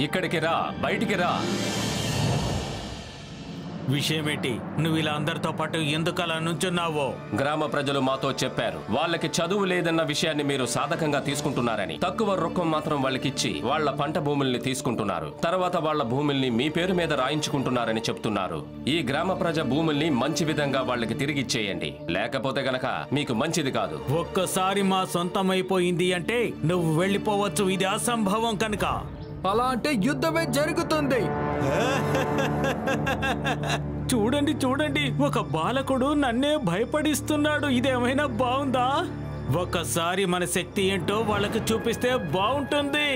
ఇక్కడికి రా, బయటికి రా. విషయమేంటి? నువ్వు ఇలా అందరితో పాటు ఎందుకు అలా నుంచున్నావో? గ్రామ ప్రజలు మాతో చెప్పారు, వాళ్ళకి చదువు లేదన్న విషయాన్ని మీరు సాధకంగా తీసుకుంటున్నారని. తక్కువ రొక్కం మాత్రం వాళ్ళకిచ్చి వాళ్ళ పంట భూముల్ని తీసుకుంటున్నారు. తర్వాత వాళ్ళ భూముల్ని మీ పేరు మీద రాయించుకుంటున్నారని చెప్తున్నారు. ఈ గ్రామ ప్రజ భూముల్ని మంచి విధంగా వాళ్ళకి తిరిగిచ్చేయండి, లేకపోతే గనక మీకు మంచిది కాదు. ఒక్కసారి మా సొంతమైపోయింది అంటే నువ్వు వెళ్ళిపోవచ్చు. ఇది అసంభవం కనుక. అలా అంటే యుద్ధమే జరుగుతుంది. చూడండి చూడండి, ఒక బాలకుడు నన్నే భయపడిస్తున్నాడు. ఇదేమైనా బాగుందా? ఒకసారి మన శక్తి ఏంటో వాళ్ళకి చూపిస్తే బాగుంటుంది.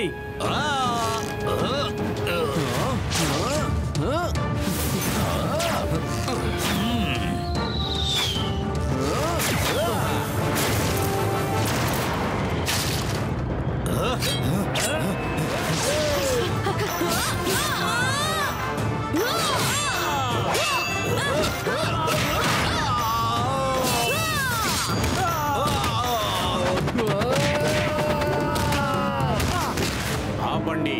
ఆపండి.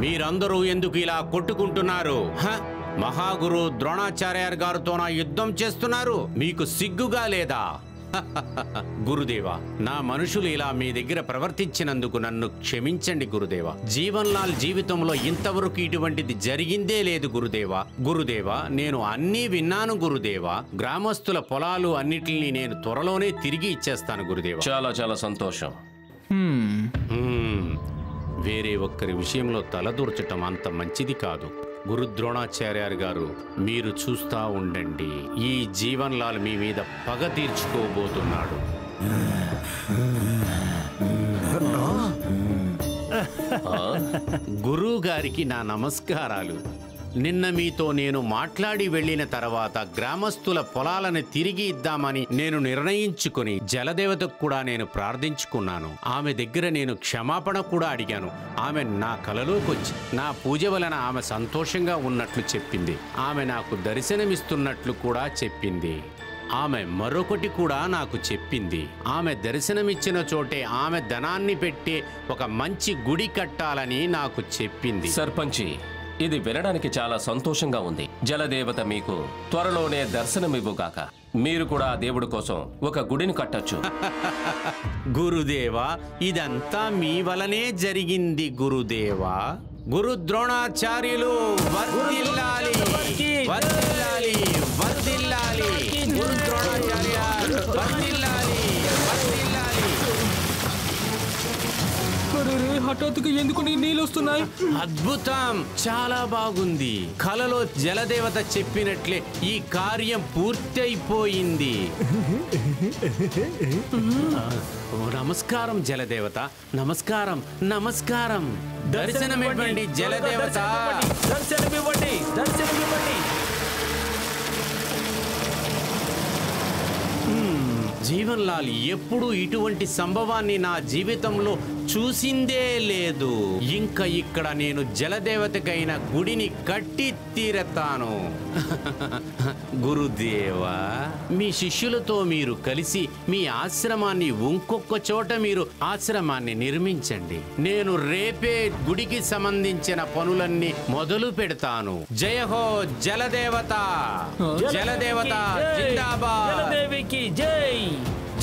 మీరందరూ ఎందుకు ఇలా కొట్టుకుంటున్నారు? మహాగురు ద్రోణాచార్య గారితో నా యుద్ధం చేస్తున్నారు. మీకు సిగ్గుగా లేదా? గురుదేవా, నా మనుషులు ఇలా మీ దగ్గర ప్రవర్తించినందుకు నన్ను క్షమించండి గురుదేవా. జీవన్ లాల్ జీవితంలో ఇంతవరకు ఇటువంటిది జరిగిందే లేదు గురుదేవా. గురుదేవా, నేను అన్నీ విన్నాను గురుదేవా. గ్రామస్తుల పొలాలు అన్నిటిని నేను త్వరలోనే తిరిగి ఇచ్చేస్తాను గురుదేవా. చాలా చాలా సంతోషం. వేరే ఒక్కరి విషయంలో తలదూర్చటం అంత మంచిది కాదు. గురు ద్రోణాచార్య గారు, మీరు చూస్తా ఉండండి. ఈ జీవన్ లాల్ మీ మీద పగ తీర్చుకోబోతున్నాడు. గురువు గారికి నా నమస్కారాలు. నిన్న మీతో నేను మాట్లాడి వెళ్లిన తర్వాత గ్రామస్తుల పొలాలను తిరిగి ఇద్దామని నేను నిర్ణయించుకుని జలదేవతకు కూడా నేను ప్రార్థించుకున్నాను. ఆమె దగ్గర నేను క్షమాపణ కూడా అడిగాను. ఆమె నా కలలోకి వచ్చి నా పూజ వలన ఆమె సంతోషంగా ఉన్నట్లు చెప్పింది. ఆమె నాకు దర్శనమిస్తున్నట్లు కూడా చెప్పింది. ఆమె మరొకటి కూడా నాకు చెప్పింది. ఆమె దర్శనమిచ్చిన చోటే ఆమె ధనాన్ని పెట్టి ఒక మంచి గుడి కట్టాలని నాకు చెప్పింది. సర్పంచి, ఇది వినడానికి చాలా సంతోషంగా ఉంది. జలదేవత మీకు త్వరలోనే దర్శనమివ్వుగాక. మీరు కూడా దేవుడి కోసం ఒక గుడిని కట్టొచ్చు. గురుదేవా, ఇదంతా మీ వలనే జరిగింది గురుదేవా. గురు ద్రోణాచార్యులు వర్ధిల్లాలి, వర్ధిల్లాలి, వర్ధిల్లాలి. గురు ద్రోణాచార్య వర్ధిల్లాలి, వర్ధిల్లాలి. హఠాత్తుగా ఎందుకు నీళ్ళు వస్తున్నాయి? అద్భుతం, చాలా బాగుంది. కలలో జలదేవత చెప్పినట్లే ఈ కార్యం పూర్తయిపోయింది. నమస్కారం జలదేవత, నమస్కారం, నమస్కారం. దర్శనమివ్వండి జలదేవత, దర్శనమివ్వండి, దర్శనమివ్వండి. జీవన్ లాల్ ఎప్పుడు ఇటువంటి సంభవాన్ని నా జీవితంలో చూసిందే లేదు. ఇంకా ఇక్కడ నేను జలదేవతకైన గుడిని కట్టి తీరతాను. గురుదేవా, మీ శిష్యులతో మీరు కలిసి మీ ఆశ్రమాన్ని ఇంకొక చోట మీరు ఆశ్రమాన్ని నిర్మించండి. నేను రేపే గుడికి సంబంధించిన పనులన్నీ మొదలు పెడతాను. జయ హో జలదేవత, జలదేవత జిందాబాద్. జలదేవికి జై,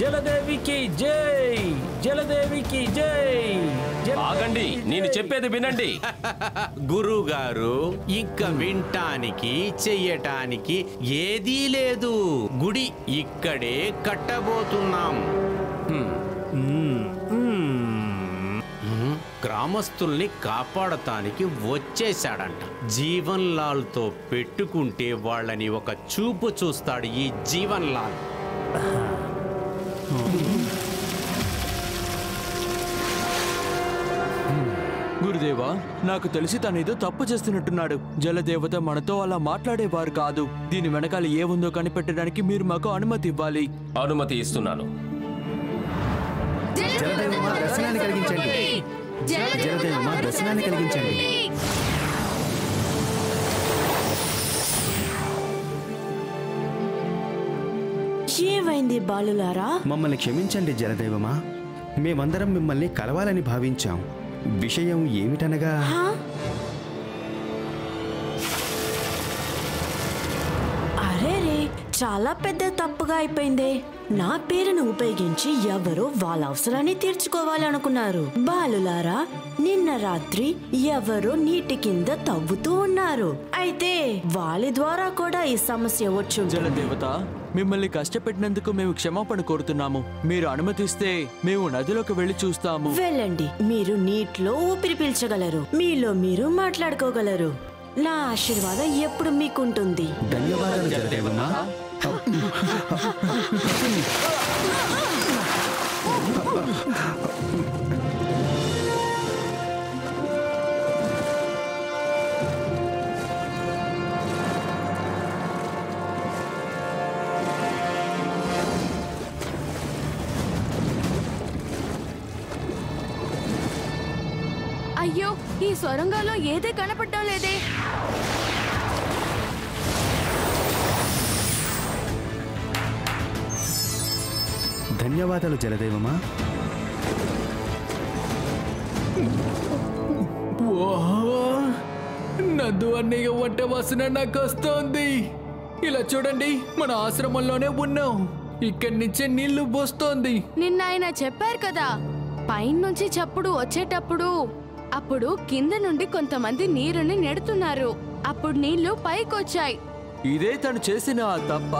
జలదేవికి జై, జలదేవికి జై. ఆగండి, నేను చెప్పేది వినండి. గురువు గారు, ఇంకా వింటానికి చెయ్యటానికి ఏదీ లేదు. గుడి ఇక్కడే కట్టబోతున్నాం. గ్రామస్తుల్ని కాపాడటానికి వచ్చేశాడంట. జీవన్ లాల్ తో పెట్టుకుంటే వాళ్ళని ఒక చూపు చూస్తాడు ఈ జీవన్ లాల్. గురుదేవా, నాకు తెలిసి తనేదో తప్పు చేస్తున్నట్టున్నాడు. జలదేవత మనతో అలా మాట్లాడేవారు కాదు. దీని వెనకాల ఏముందో కనిపెట్టడానికి మీరు మాకు అనుమతి ఇవ్వాలి. అనుమతి ఇస్తున్నాను. దర్శనాన్ని కలిగించండి. జలదేవమా, దర్శనాన్ని కలిగించండి. ఏమైంది బాలులారా? మమ్మల్ని క్షమించండి జలదేవమా. మేమందరం మిమ్మల్ని కలవాలని భావించాం. విషయం ఏమిటనగా అరే చాలా పెద్ద తప్పుగా అయిపోయిందే. నా పేరును ఉపయోగించి ఎవరో వాళ్ళ అవసరాన్ని తీర్చుకోవాలనుకున్నారు. బాలులారా, నిన్న రాత్రి ఎవరో నీటి కింద తవ్వుతూ ఉన్నారు. అయితే వాళ్ళ ద్వారా కూడా ఈ సమస్య వచ్చు. జలదేవత, మిమ్మల్ని కష్టపెట్టినందుకు మేము క్షమాపణ కోరుతున్నాము. మీరు అనుమతిస్తే మేము నదిలోకి వెళ్లి చూస్తాము. వెళ్ళండి. మీరు నీటిలో ఊపిరి పీల్చగలరు, మీలో మీరు మాట్లాడుకోగలరు. నా ఆశీర్వాదం ఎప్పుడు మీకుంటుంది. ధన్యవాదాలు జలదేవమ్మ. అయ్యో, ఈ సొరంగంలో ఏదే కనపడటం లేదే. ధన్యవాదాలు జలదేవమా. నందు అన్నయ్య వంట వాసన నాకు వస్తోంది. ఇలా చూడండి, మన ఆశ్రమంలోనే ఉన్నాం. ఇక్కడి నుంచే నీళ్లు పోస్తోంది. నిన్న ఆయన చెప్పారు కదా, పైనుంచి చప్పుడు వచ్చేటప్పుడు అప్పుడు కింద నుండి కొంతమంది నీరుని నెడుతున్నారు. అప్పుడు నీళ్లు పైకొచ్చాయి. ఇదే తను చేసిన తప్ప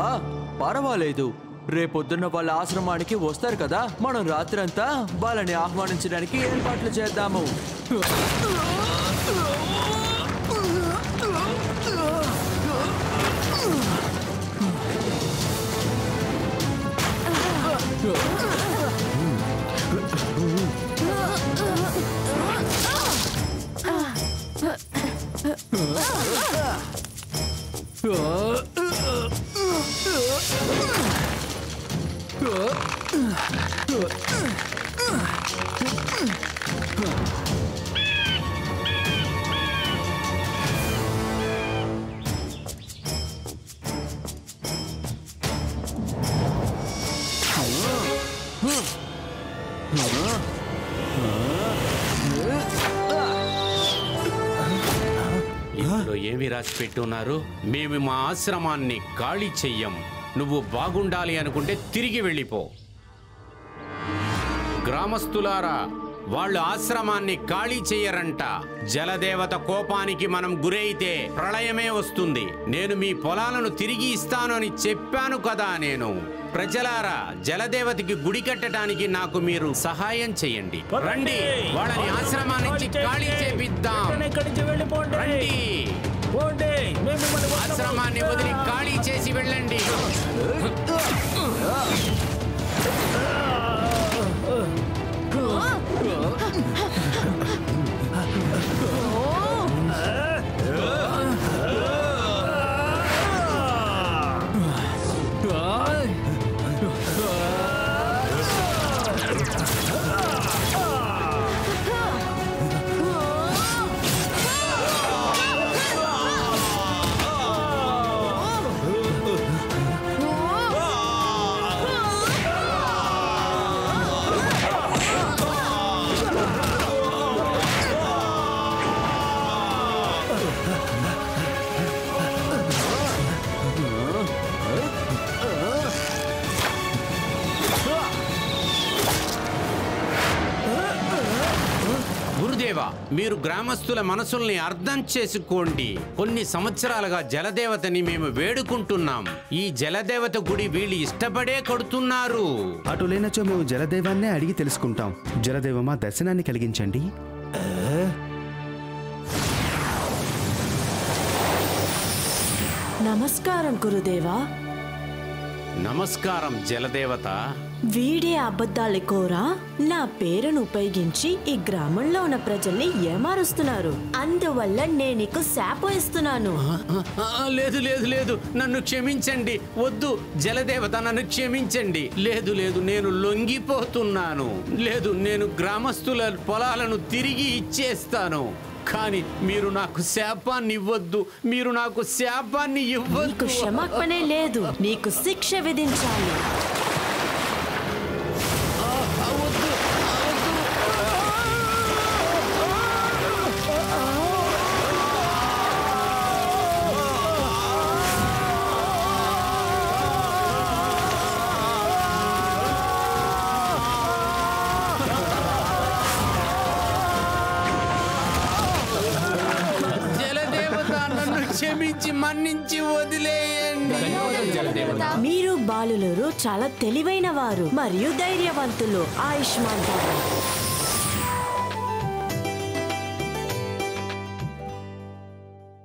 పర్వాలేదు. రేపొద్దున్న వాళ్ళ ఆశ్రమానికి వస్తారు కదా, మనం రాత్రంతా వాళ్ళని ఆహ్వానించడానికి ఏర్పాట్లు చేద్దాము. ఇందులో ఏమి రాసి పెట్టున్నారు? మేము మా ఆశ్రమాన్ని ఖాళీ చెయ్యం. నువ్వు బాగుండాలి అనుకుంటే తిరిగి వెళ్ళిపో. గ్రామస్తులారా, వాళ్ళు ఆశ్రమాన్ని ఖాళీ చెయ్యరంట. జలదేవత కోపానికి మనం గురైతే ప్రళయమే వస్తుంది. నేను మీ పొలాలను తిరిగి ఇస్తాను అని చెప్పాను కదా. నేను ప్రజలారా, జలదేవతకి గుడి కట్టడానికి నాకు మీరు సహాయం చెయ్యండి. రండి, వాళ్ళని ఆశ్రమం నుంచి ఖాళీ చేపిద్దాం. రండి, ఆశ్రమాన్ని వదిలి ఖాళీ చేసి వెళ్ళండి. గురుదేవా, మీరు గ్రామస్తుల మనసుల్ని అర్థం చేసుకోండి. కొన్ని సంవత్సరాలుగా జలదేవతని మేము వేడుకుంటున్నాం. ఈ జలదేవత గుడి వీళ్ళు ఇష్టపడే కడుతున్నారు. అటు లేనచో మేము జలదేవాన్నే అడిగి తెలుసుకుంటాం. జలదేవమా, దర్శనాన్ని కలిగించండి. నమస్కారం గురుదేవా. నమస్కారం జలదేవత. వీడే అబద్ధాల కోరా నా పేరును ఉపయోగించి ఈ గ్రామంలో ఉన్న ప్రజల్ని ఏమారుస్తున్నారు. అందువల్ల నేను నీకు శాపం ఇస్తున్నాను. లేదు లేదు లేదు, నన్ను క్షమించండి. వద్దు జలదేవత, నన్ను క్షమించండి. లేదు లేదు, నేను లొంగిపోతున్నాను. లేదు, నేను గ్రామస్తుల పొలాలను తిరిగి ఇచ్చేస్తాను. కానీ మీరు నాకు శాపాన్ని ఇవ్వద్దు. మీరు నాకు శాపాన్ని ఇవ్వద్దు. నీకు క్షమాపణే లేదు, నీకు శిక్ష విధించాలి. క్షమించి మన్నించి వదిలేయండి. మీరు బాలులరు చాలా తెలివైన వారు మరియు ధైర్యవంతులు. ఆయుష్మాన్ భవ.